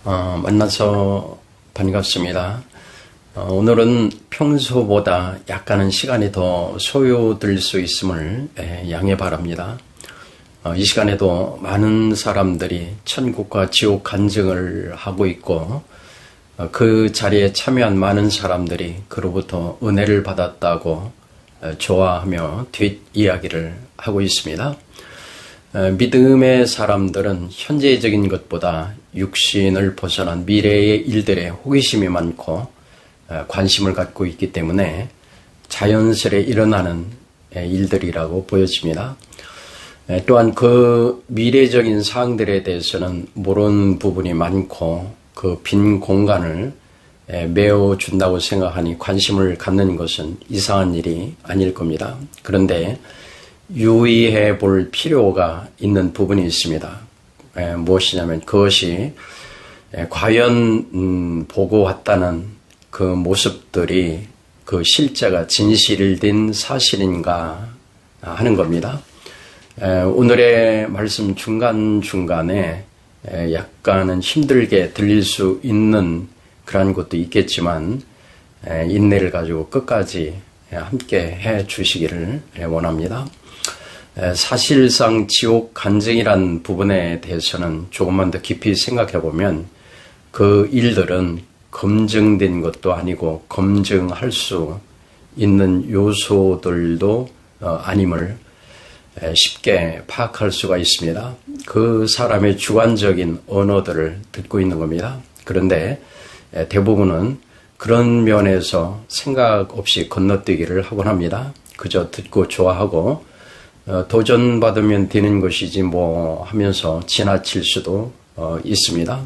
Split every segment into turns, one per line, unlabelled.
만나서 반갑습니다. 오늘은 평소보다 약간은 시간이 더 소요될 수 있음을 양해 바랍니다. 이 시간에도 많은 사람들이 천국과 지옥 간증을 하고 있고 그 자리에 참여한 많은 사람들이 그로부터 은혜를 받았다고 좋아하며 뒷이야기를 하고 있습니다. 믿음의 사람들은 현재적인 것보다 육신을 벗어난 미래의 일들에 호기심이 많고 관심을 갖고 있기 때문에 자연스레 일어나는 일들이라고 보여집니다. 또한 그 미래적인 사항들에 대해서는 모르는 부분이 많고 그 빈 공간을 메워준다고 생각하니 관심을 갖는 것은 이상한 일이 아닐 겁니다. 그런데 유의해 볼 필요가 있는 부분이 있습니다. 무엇이냐면 그것이 과연 보고 왔다는 그 모습들이 그 실제가 진실된 사실인가 하는 겁니다. 오늘의 말씀 중간중간에 약간은 힘들게 들릴 수 있는 그런 것도 있겠지만 인내를 가지고 끝까지 함께 해 주시기를 원합니다. 사실상 지옥 간증이란 부분에 대해서는 조금만 더 깊이 생각해 보면 그 일들은 검증된 것도 아니고 검증할 수 있는 요소들도 아님을 쉽게 파악할 수가 있습니다. 그 사람의 주관적인 언어들을 듣고 있는 겁니다. 그런데 대부분은 그런 면에서 생각 없이 건너뛰기를 하곤 합니다. 그저 듣고 좋아하고 도전받으면 되는 것이지 뭐 하면서 지나칠 수도 있습니다.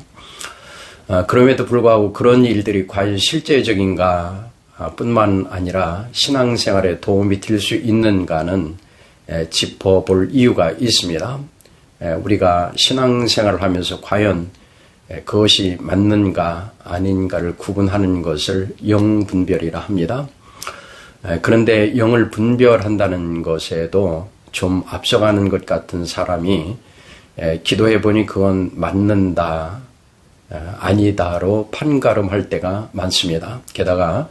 그럼에도 불구하고 그런 일들이 과연 실제적인가 뿐만 아니라 신앙생활에 도움이 될 수 있는가는 짚어볼 이유가 있습니다. 우리가 신앙생활을 하면서 과연 그것이 맞는가 아닌가를 구분하는 것을 영분별이라 합니다. 그런데 영을 분별한다는 것에도 좀 앞서가는 것 같은 사람이 기도해 보니 그건 맞는다, 아니다로 판가름할 때가 많습니다. 게다가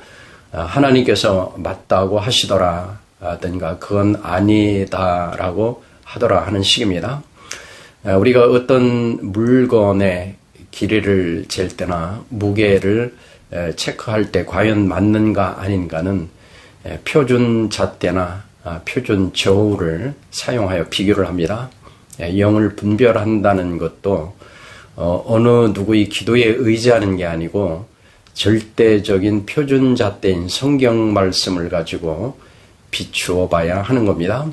하나님께서 맞다고 하시더라든가 그건 아니다라고 하더라 하는 식입니다. 우리가 어떤 물건의 길이를 잴 때나 무게를 체크할 때 과연 맞는가 아닌가는 표준 잣대나 표준 저울을 사용하여 비교를 합니다. 영을 분별한다는 것도 어느 누구의 기도에 의지하는 게 아니고 절대적인 표준 잣대인 성경 말씀을 가지고 비추어 봐야 하는 겁니다.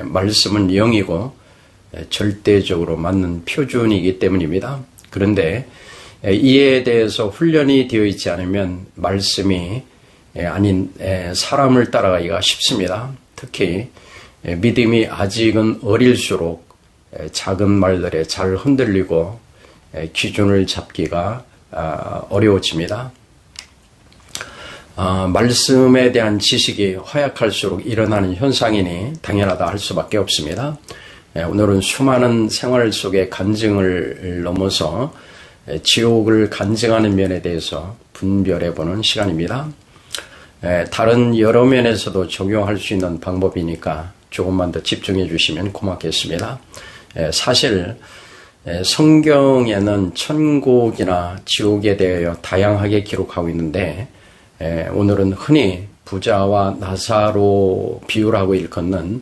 말씀은 영이고 절대적으로 맞는 표준이기 때문입니다. 그런데 이에 대해서 훈련이 되어 있지 않으면 말씀이 아닌 사람을 따라가기가 쉽습니다. 특히 믿음이 아직은 어릴수록 작은 말들에 잘 흔들리고 기준을 잡기가 어려워집니다. 말씀에 대한 지식이 허약할수록 일어나는 현상이니 당연하다 할 수밖에 없습니다. 오늘은 수많은 생활 속의 간증을 넘어서 지옥을 간증하는 면에 대해서 분별해보는 시간입니다. 다른 여러 면에서도 적용할 수 있는 방법이니까 조금만 더 집중해 주시면 고맙겠습니다. 사실 성경에는 천국이나 지옥에 대하여 다양하게 기록하고 있는데 오늘은 흔히 부자와 나사로 비유라고 일컫는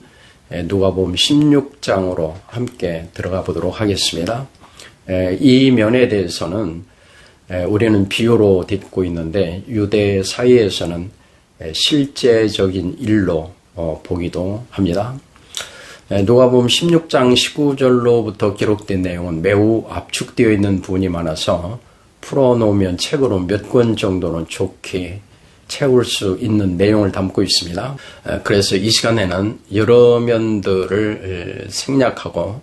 누가복음 16장으로 함께 들어가 보도록 하겠습니다. 이 면에 대해서는 우리는 비유로 듣고 있는데 유대 사이에서는 실제적인 일로 보기도 합니다. 누가복음 16장 19절로부터 기록된 내용은 매우 압축되어 있는 부분이 많아서 풀어놓으면 책으로 몇 권 정도는 좋게 채울 수 있는 내용을 담고 있습니다. 그래서 이 시간에는 여러 면들을 생략하고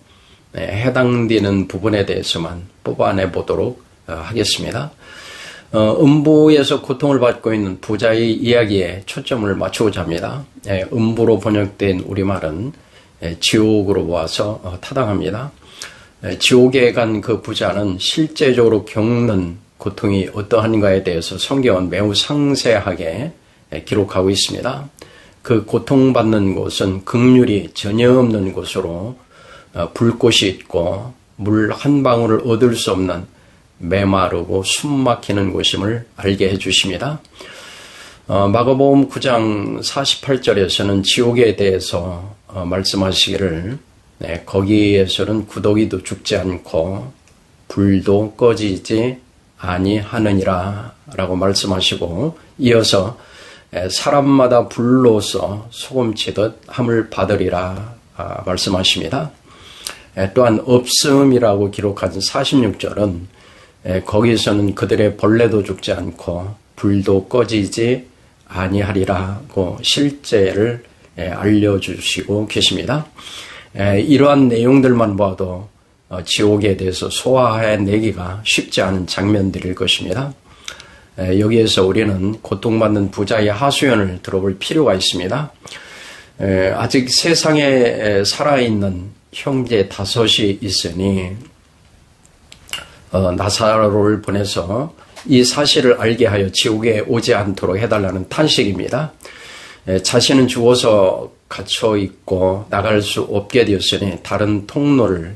해당되는 부분에 대해서만 뽑아내 보도록 하겠습니다. 음부에서 고통을 받고 있는 부자의 이야기에 초점을 맞추고자 합니다. 음부로 번역된 우리말은 지옥으로 보아서 타당합니다. 지옥에 간 그 부자는 실제적으로 겪는 고통이 어떠한가에 대해서 성경은 매우 상세하게 기록하고 있습니다. 그 고통받는 곳은 긍휼이 전혀 없는 곳으로 불꽃이 있고 물 한 방울을 얻을 수 없는 메마르고 숨막히는 곳임을 알게 해주십니다. 마가복음 9장 48절에서는 지옥에 대해서 말씀하시기를 거기에서는 구더기도 죽지 않고 불도 꺼지지 아니하느니라 라고 말씀하시고 이어서 사람마다 불로서 소금치듯 함을 받으리라 말씀하십니다. 또한 없음이라고 기록한 46절은 거기서는 그들의 벌레도 죽지 않고 불도 꺼지지 아니하리라고 실제를 알려주시고 계십니다. 이러한 내용들만 봐도 지옥에 대해서 소화해내기가 쉽지 않은 장면들일 것입니다. 여기에서 우리는 고통받는 부자의 하소연을 들어볼 필요가 있습니다. 아직 세상에 살아있는 형제 5이 있으니 나사로를 보내서 이 사실을 알게 하여 지옥에 오지 않도록 해달라는 탄식입니다. 자신은 죽어서 갇혀 있고 나갈 수 없게 되었으니 다른 통로를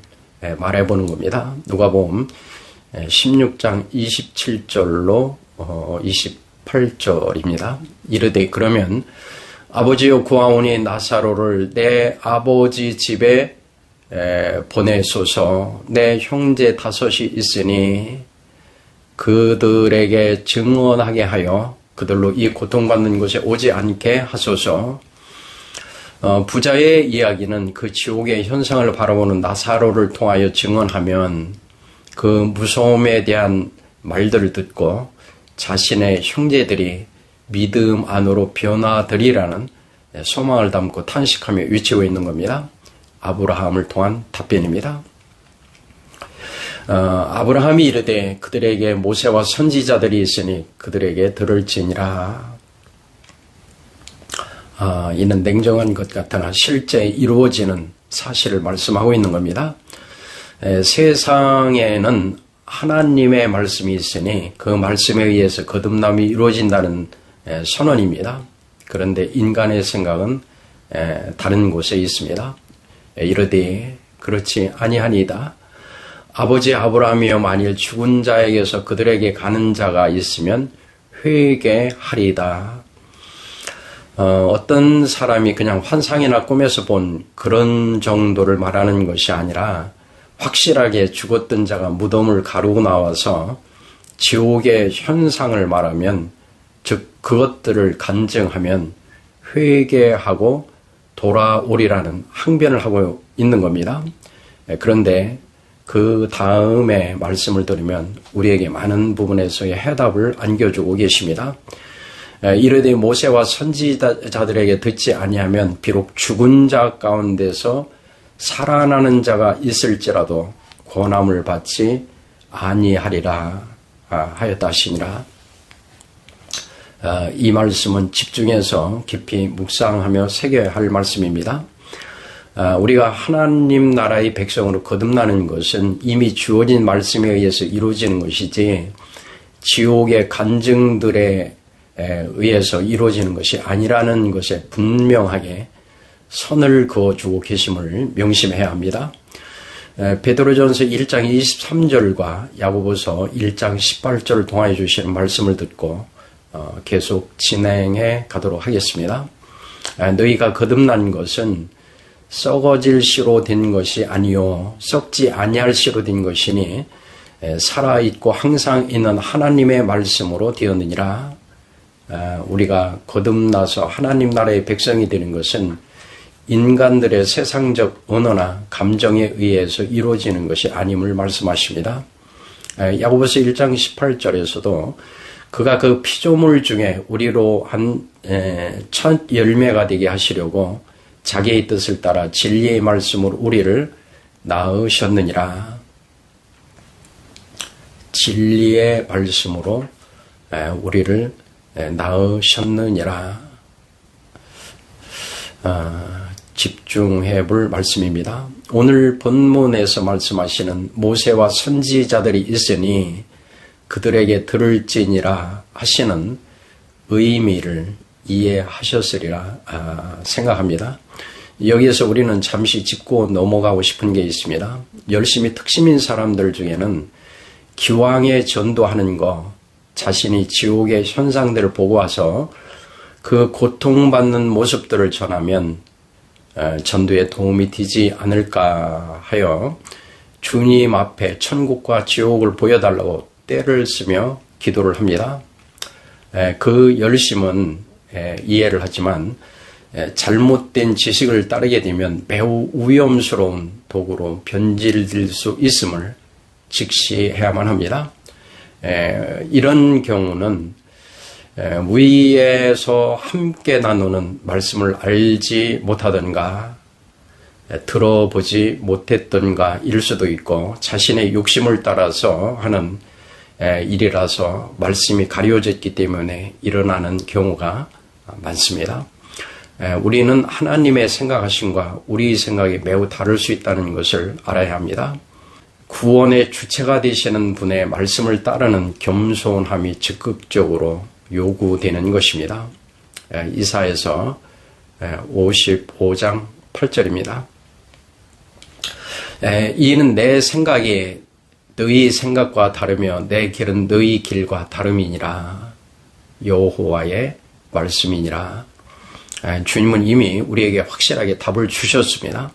말해보는 겁니다. 누가복음 16장 27절로 28절입니다. 이르되 그러면 아버지여 구하오니 나사로를 내 아버지 집에 보내소서. 내 형제 5이 있으니 그들에게 증언하게 하여 그들로 이 고통받는 곳에 오지 않게 하소서. 부자의 이야기는 그 지옥의 현상을 바라보는 나사로를 통하여 증언하면 그 무서움에 대한 말들을 듣고 자신의 형제들이 믿음 안으로 변화되리라는 소망을 담고 탄식하며 외치고 있는 겁니다. 아브라함을 통한 답변입니다. 아브라함이 이르되 그들에게 모세와 선지자들이 있으니 그들에게 들을지니라. 이는 냉정한 것 같으나 실제 이루어지는 사실을 말씀하고 있는 겁니다. 세상에는 하나님의 말씀이 있으니 그 말씀에 의해서 거듭남이 이루어진다는 선언입니다. 그런데 인간의 생각은 다른 곳에 있습니다. 이르되 그렇지 아니하니이다. 아버지 아브라함이여 만일 죽은 자에게서 그들에게 가는 자가 있으면 회개하리이다. 어떤 사람이 그냥 환상이나 꿈에서 본 그런 정도를 말하는 것이 아니라 확실하게 죽었던 자가 무덤을 가르고 나와서 지옥의 현상을 말하면 즉 그것들을 간증하면 회개하고 돌아오리라는 항변을 하고 있는 겁니다. 그런데 그 다음에 말씀을 들으면 우리에게 많은 부분에서의 해답을 안겨주고 계십니다. 이르되 모세와 선지자들에게 듣지 아니하면 비록 죽은 자 가운데서 살아나는 자가 있을지라도 고난을 받지 아니하리라 하였다 하시니라. 이 말씀은 집중해서 깊이 묵상하며 새겨야 할 말씀입니다. 우리가 하나님 나라의 백성으로 거듭나는 것은 이미 주어진 말씀에 의해서 이루어지는 것이지 지옥의 간증들에 의해서 이루어지는 것이 아니라는 것에 분명하게 선을 그어주고 계심을 명심해야 합니다. 베드로전서 1장 23절과 야고보서 1장 18절을 통하여 주시는 말씀을 듣고 계속 진행해 가도록 하겠습니다. 너희가 거듭난 것은 썩어질 씨로 된 것이 아니요 썩지 아니할 씨로 된 것이니 살아있고 항상 있는 하나님의 말씀으로 되었느니라. 우리가 거듭나서 하나님 나라의 백성이 되는 것은 인간들의 세상적 언어나 감정에 의해서 이루어지는 것이 아님을 말씀하십니다. 야고보서 1장 18절에서도 그가 그 피조물 중에 우리로 한 첫 열매가 되게 하시려고 자기의 뜻을 따라 진리의 말씀으로 우리를 낳으셨느니라. 진리의 말씀으로 우리를 낳으셨느니라. 집중해 볼 말씀입니다. 오늘 본문에서 말씀하시는 모세와 선지자들이 있으니 그들에게 들을지니라 하시는 의미를 이해하셨으리라 생각합니다. 여기에서 우리는 잠시 짚고 넘어가고 싶은 게 있습니다. 열심히 특심인 사람들 중에는 기왕에 전도하는 거, 자신이 지옥의 현상들을 보고 와서 그 고통받는 모습들을 전하면 전도에 도움이 되지 않을까 하여 주님 앞에 천국과 지옥을 보여달라고 떼를 쓰며 기도를 합니다. 그 열심은 이해를 하지만 잘못된 지식을 따르게 되면 매우 위험스러운 도구로 변질될 수 있음을 직시해야만 합니다. 이런 경우는 위에서 함께 나누는 말씀을 알지 못하던가 들어보지 못했던가 일 수도 있고 자신의 욕심을 따라서 하는 일이라서 말씀이 가려졌기 때문에 일어나는 경우가 많습니다. 우리는 하나님의 생각하심과 우리 생각이 매우 다를 수 있다는 것을 알아야 합니다. 구원의 주체가 되시는 분의 말씀을 따르는 겸손함이 적극적으로 요구되는 것입니다. 이사야서 55장 8절입니다. 이는 내 생각이 너희 생각과 다르며 내 길은 너희 길과 다름이니라. 여호와의 말씀이니라. 주님은 이미 우리에게 확실하게 답을 주셨습니다.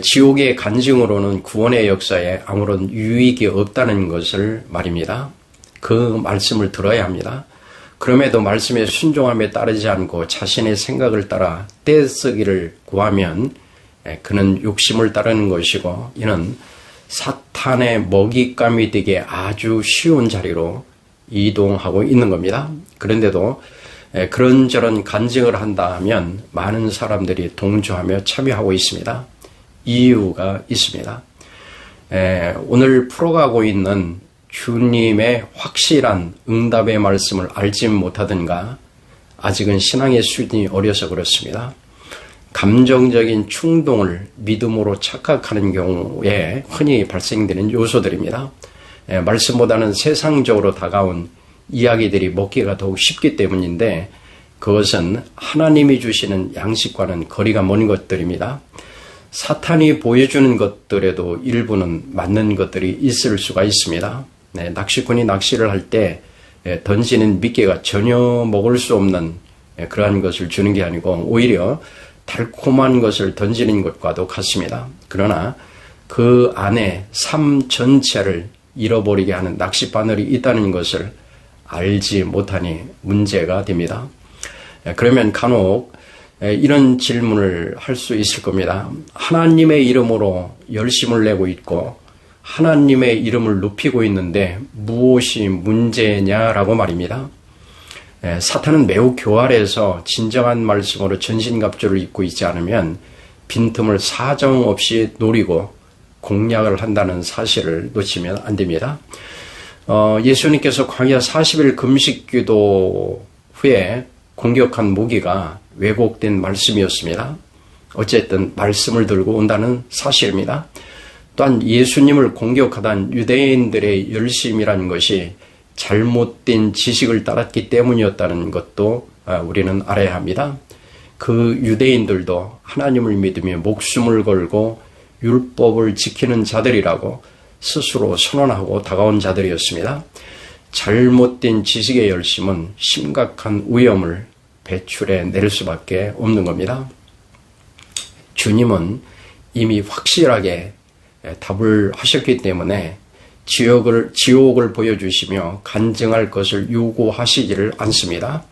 지옥의 간증으로는 구원의 역사에 아무런 유익이 없다는 것을 말입니다. 그 말씀을 들어야 합니다. 그럼에도 말씀에 순종함에 따르지 않고 자신의 생각을 따라 떼쓰기를 구하면 그는 욕심을 따르는 것이고 이는 사탄의 먹잇감이 되게 아주 쉬운 자리로 이동하고 있는 겁니다. 그런데도 그런저런 간증을 한다면 많은 사람들이 동조하며 참여하고 있습니다. 이유가 있습니다. 오늘 풀어가고 있는 주님의 확실한 응답의 말씀을 알지 못하든가 아직은 신앙의 수준이 어려서 그렇습니다. 감정적인 충동을 믿음으로 착각하는 경우에 흔히 발생되는 요소들입니다. 말씀보다는 세상적으로 다가온 이야기들이 먹기가 더욱 쉽기 때문인데 그것은 하나님이 주시는 양식과는 거리가 먼 것들입니다. 사탄이 보여주는 것들에도 일부는 맞는 것들이 있을 수가 있습니다. 낚시꾼이 낚시를 할 때 던지는 미끼가 전혀 먹을 수 없는 그러한 것을 주는 게 아니고 오히려 달콤한 것을 던지는 것과도 같습니다. 그러나 그 안에 삶 전체를 잃어버리게 하는 낚싯바늘이 있다는 것을 알지 못하니 문제가 됩니다. 그러면 간혹 이런 질문을 할 수 있을 겁니다. 하나님의 이름으로 열심을 내고 있고 하나님의 이름을 높이고 있는데 무엇이 문제냐라고 말입니다. 사탄은 매우 교활해서 진정한 말씀으로 전신갑주를 입고 있지 않으면 빈틈을 사정없이 노리고 공략을 한다는 사실을 놓치면 안 됩니다. 예수님께서 광야 40일 금식기도 후에 공격한 무기가 왜곡된 말씀이었습니다. 어쨌든 말씀을 들고 온다는 사실입니다. 또한 예수님을 공격하던 유대인들의 열심이라는 것이 잘못된 지식을 따랐기 때문이었다는 것도 우리는 알아야 합니다. 그 유대인들도 하나님을 믿으며 목숨을 걸고 율법을 지키는 자들이라고 스스로 선언하고 다가온 자들이었습니다. 잘못된 지식의 열심은 심각한 위험을 배출해 낼 수밖에 없는 겁니다. 주님은 이미 확실하게 답을 하셨기 때문에 지옥을 보여주시며 간증할 것을 요구하시지를 않습니다.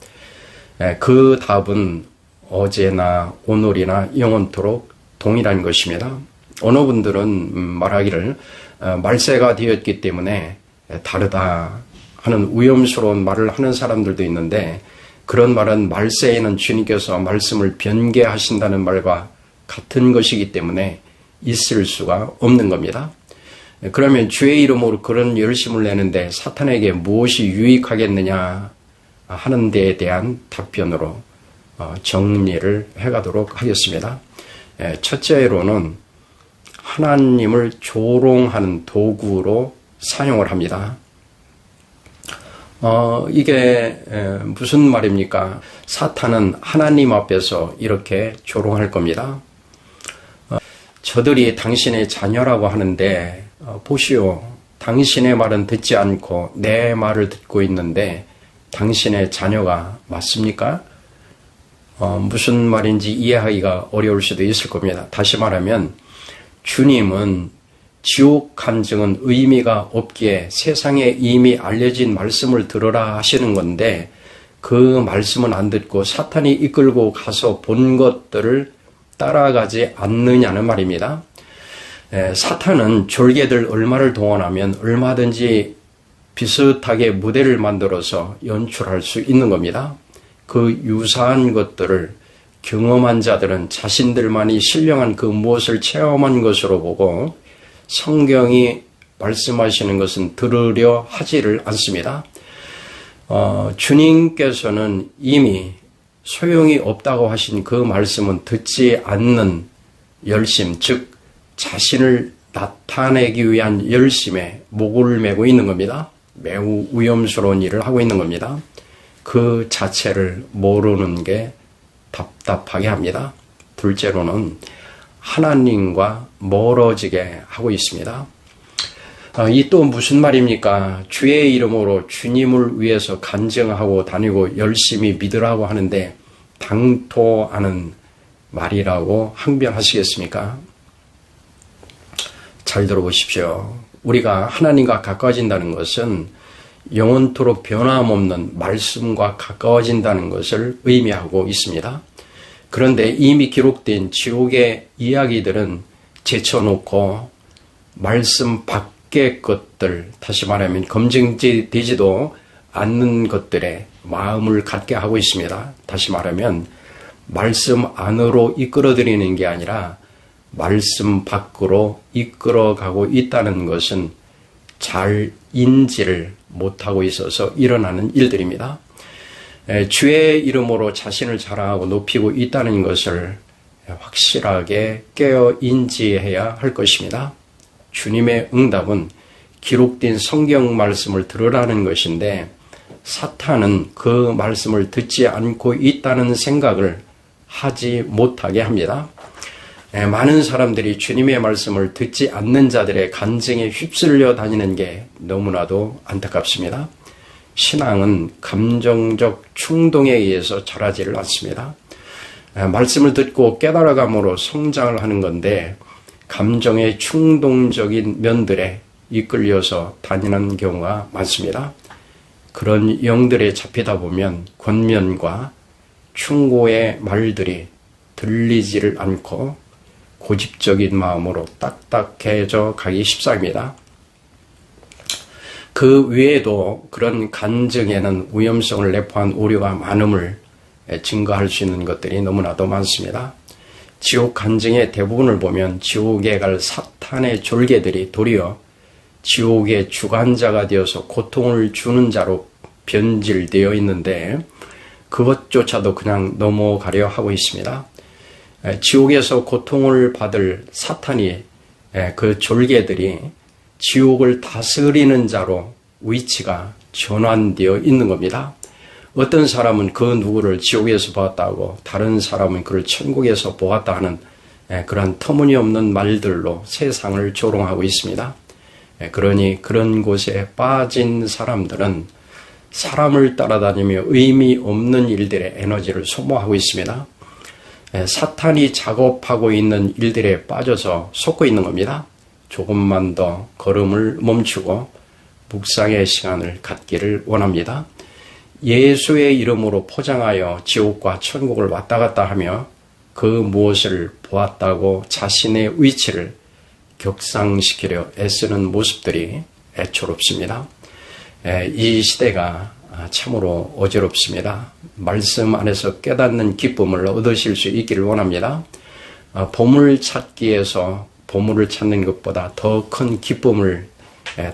그 답은 어제나 오늘이나 영원토록 동일한 것입니다. 어느 분들은 말하기를 말세가 되었기 때문에 다르다 하는 위험스러운 말을 하는 사람들도 있는데 그런 말은 말세에는 주님께서 말씀을 변개하신다는 말과 같은 것이기 때문에 있을 수가 없는 겁니다. 그러면 주의 이름으로 그런 열심을 내는데 사탄에게 무엇이 유익하겠느냐 하는 데에 대한 답변으로 정리를 해가도록 하겠습니다. 첫째로는 하나님을 조롱하는 도구로 사용을 합니다. 이게 무슨 말입니까? 사탄은 하나님 앞에서 이렇게 조롱할 겁니다. 저들이 당신의 자녀라고 하는데 보시오. 당신의 말은 듣지 않고 내 말을 듣고 있는데 당신의 자녀가 맞습니까? 무슨 말인지 이해하기가 어려울 수도 있을 겁니다. 다시 말하면 주님은 지옥 간증은 의미가 없기에 세상에 이미 알려진 말씀을 들으라 하시는 건데 그 말씀은 안 듣고 사탄이 이끌고 가서 본 것들을 따라가지 않느냐는 말입니다. 사탄은 졸개들 얼마를 동원하면 얼마든지 비슷하게 무대를 만들어서 연출할 수 있는 겁니다. 그 유사한 것들을 경험한 자들은 자신들만이 신령한 그 무엇을 체험한 것으로 보고 성경이 말씀하시는 것은 들으려 하지를 않습니다. 주님께서는 이미 소용이 없다고 하신 그 말씀은 듣지 않는 열심, 즉 자신을 나타내기 위한 열심에 목을 메고 있는 겁니다. 매우 위험스러운 일을 하고 있는 겁니다. 그 자체를 모르는 게 답답하게 합니다. 둘째로는 하나님과 멀어지게 하고 있습니다. 이 또 무슨 말입니까? 주의 이름으로 주님을 위해서 간증하고 다니고 열심히 믿으라고 하는데 당토하는 말이라고 항변하시겠습니까? 잘 들어보십시오. 우리가 하나님과 가까워진다는 것은 영원토록 변함없는 말씀과 가까워진다는 것을 의미하고 있습니다. 그런데 이미 기록된 지옥의 이야기들은 제쳐놓고 말씀 밖의 것들, 다시 말하면 검증되지도 않는 것들에 마음을 갖게 하고 있습니다. 다시 말하면 말씀 안으로 이끌어들이는 게 아니라 말씀 밖으로 이끌어가고 있다는 것은 잘 인지를 못하고 있어서 일어나는 일들입니다. 주의 이름으로 자신을 자랑하고 높이고 있다는 것을 확실하게 깨어 인지해야 할 것입니다. 주님의 응답은 기록된 성경 말씀을 들으라는 것인데 사탄은 그 말씀을 듣지 않고 있다는 생각을 하지 못하게 합니다. 많은 사람들이 주님의 말씀을 듣지 않는 자들의 간증에 휩쓸려 다니는 게 너무나도 안타깝습니다. 신앙은 감정적 충동에 의해서 자라지를 않습니다. 말씀을 듣고 깨달아감으로 성장을 하는 건데 감정의 충동적인 면들에 이끌려서 다니는 경우가 많습니다. 그런 영들에 잡히다 보면 권면과 충고의 말들이 들리지를 않고 고집적인 마음으로 딱딱해져 가기 십상입니다. 그 외에도 그런 간증에는 위험성을 내포한 오류가 많음을 증거할 수 있는 것들이 너무나도 많습니다. 지옥 간증의 대부분을 보면 지옥에 갈 사탄의 졸개들이 도리어 지옥의 주관자가 되어서 고통을 주는 자로 변질되어 있는데 그것조차도 그냥 넘어가려 하고 있습니다. 지옥에서 고통을 받을 사탄이 그 졸개들이 지옥을 다스리는 자로 위치가 전환되어 있는 겁니다. 어떤 사람은 그 누구를 지옥에서 보았다고 다른 사람은 그를 천국에서 보았다 하는 그런 터무니없는 말들로 세상을 조롱하고 있습니다. 그러니 그런 곳에 빠진 사람들은 사람을 따라다니며 의미 없는 일들의 에너지를 소모하고 있습니다. 사탄이 작업하고 있는 일들에 빠져서 속고 있는 겁니다. 조금만 더 걸음을 멈추고 묵상의 시간을 갖기를 원합니다. 예수의 이름으로 포장하여 지옥과 천국을 왔다 갔다 하며 그 무엇을 보았다고 자신의 위치를 격상시키려 애쓰는 모습들이 애초롭습니다. 이 시대가 참으로 어지럽습니다. 말씀 안에서 깨닫는 기쁨을 얻으실 수 있기를 원합니다. 보물 찾기에서 보물을 찾는 것보다 더 큰 기쁨을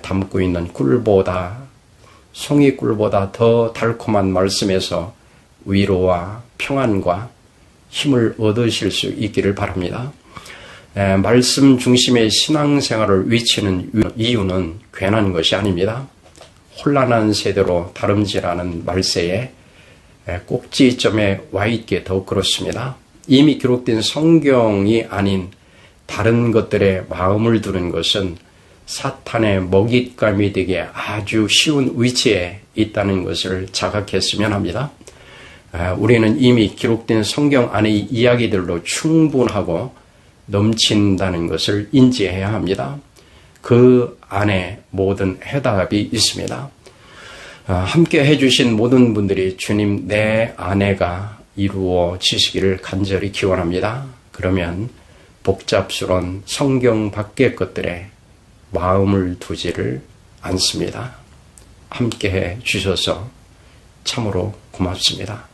담고 있는 꿀보다 송이꿀보다 더 달콤한 말씀에서 위로와 평안과 힘을 얻으실 수 있기를 바랍니다. 말씀 중심의 신앙생활을 외치는 이유는 괜한 것이 아닙니다. 혼란한 세대로 다름질하는 말세에 꼭지점에 와 있기에 더욱 그렇습니다. 이미 기록된 성경이 아닌 다른 것들에 마음을 두는 것은 사탄의 먹잇감이 되기에 아주 쉬운 위치에 있다는 것을 자각했으면 합니다. 우리는 이미 기록된 성경 안의 이야기들로 충분하고 넘친다는 것을 인지해야 합니다. 그 안에 모든 해답이 있습니다. 함께 해주신 모든 분들이 주님 내 아내가 이루어지시기를 간절히 기원합니다. 그러면 복잡스러운 성경 밖의 것들에 마음을 두지를 않습니다. 함께 해 주셔서 참으로 고맙습니다.